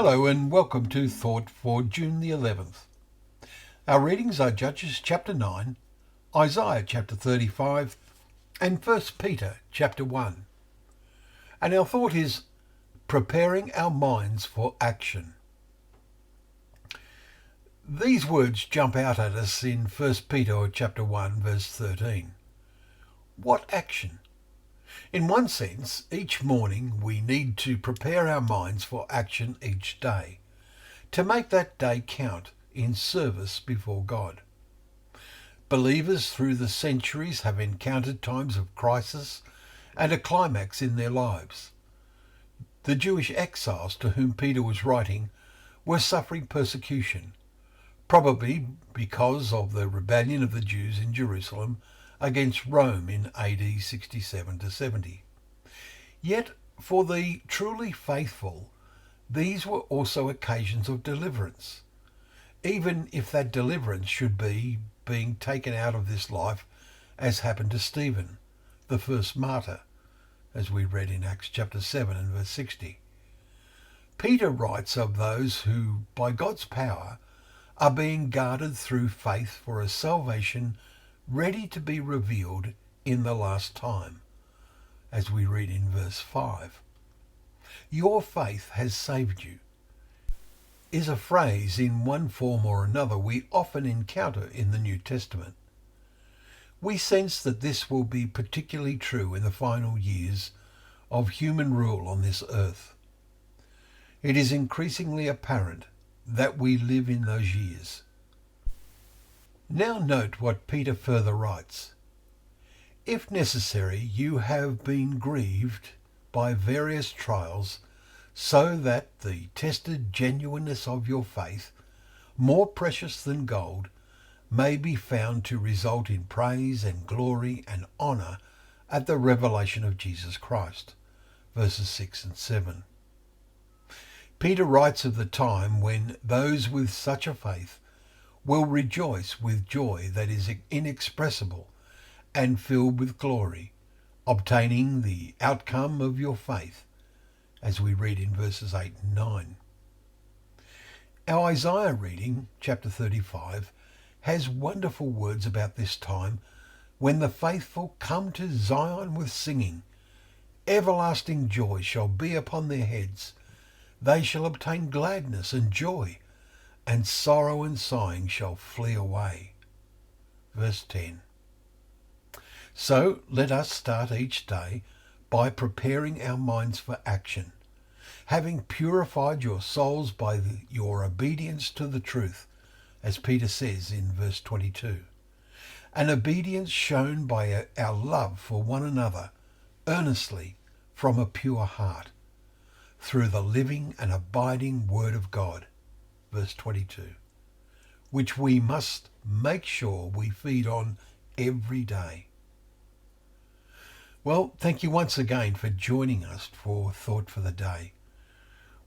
Hello and welcome to Thought for June the 11th. Our readings are Judges chapter 9, Isaiah chapter 35 and 1 Peter chapter 1. And our thought is preparing our minds for action. These words jump out at us in 1 Peter chapter 1 verse 13. What action? In one sense, each morning we need to prepare our minds for action each day, to make that day count in service before God. Believers through the centuries have encountered times of crisis and a climax in their lives. The Jewish exiles to whom Peter was writing were suffering persecution, probably because of the rebellion of the Jews in Jerusalem against Rome in AD 67 to 70. Yet for the truly faithful, these were also occasions of deliverance, even if that deliverance should be being taken out of this life, as happened to Stephen, the first martyr, as we read in Acts chapter 7 and verse 60. Peter writes of those who, by God's power, are being guarded through faith for a salvation ready to be revealed in the last time, as we read in verse 5. Your faith has saved you is a phrase in one form or another we often encounter in the New Testament. We sense that this will be particularly true in the final years of human rule on this earth. It is increasingly apparent that we live in those years. Now note what Peter further writes. If necessary, you have been grieved by various trials, so that the tested genuineness of your faith, more precious than gold, may be found to result in praise and glory and honour at the revelation of Jesus Christ. Verses 6 and 7. Peter writes of the time when those with such a faith will rejoice with joy that is inexpressible and filled with glory, obtaining the outcome of your faith, as we read in verses 8 and 9. Our Isaiah reading, chapter 35, has wonderful words about this time when the faithful come to Zion with singing. Everlasting joy shall be upon their heads. They shall obtain gladness and joy, and sorrow and sighing shall flee away. Verse 10. So let us start each day by preparing our minds for action, having purified your souls by your obedience to the truth, as Peter says in verse 22. An obedience shown by our love for one another, earnestly from a pure heart, through the living and abiding Word of God. Verse 22, which we must make sure we feed on every day. Well, thank you once again for joining us for Thought for the Day,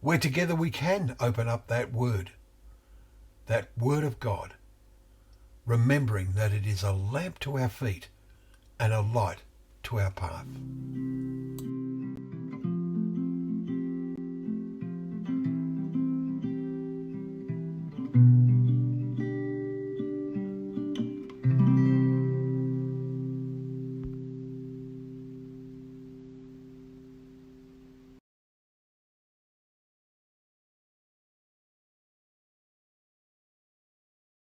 where together we can open up that Word of God, remembering that it is a lamp to our feet and a light to our path.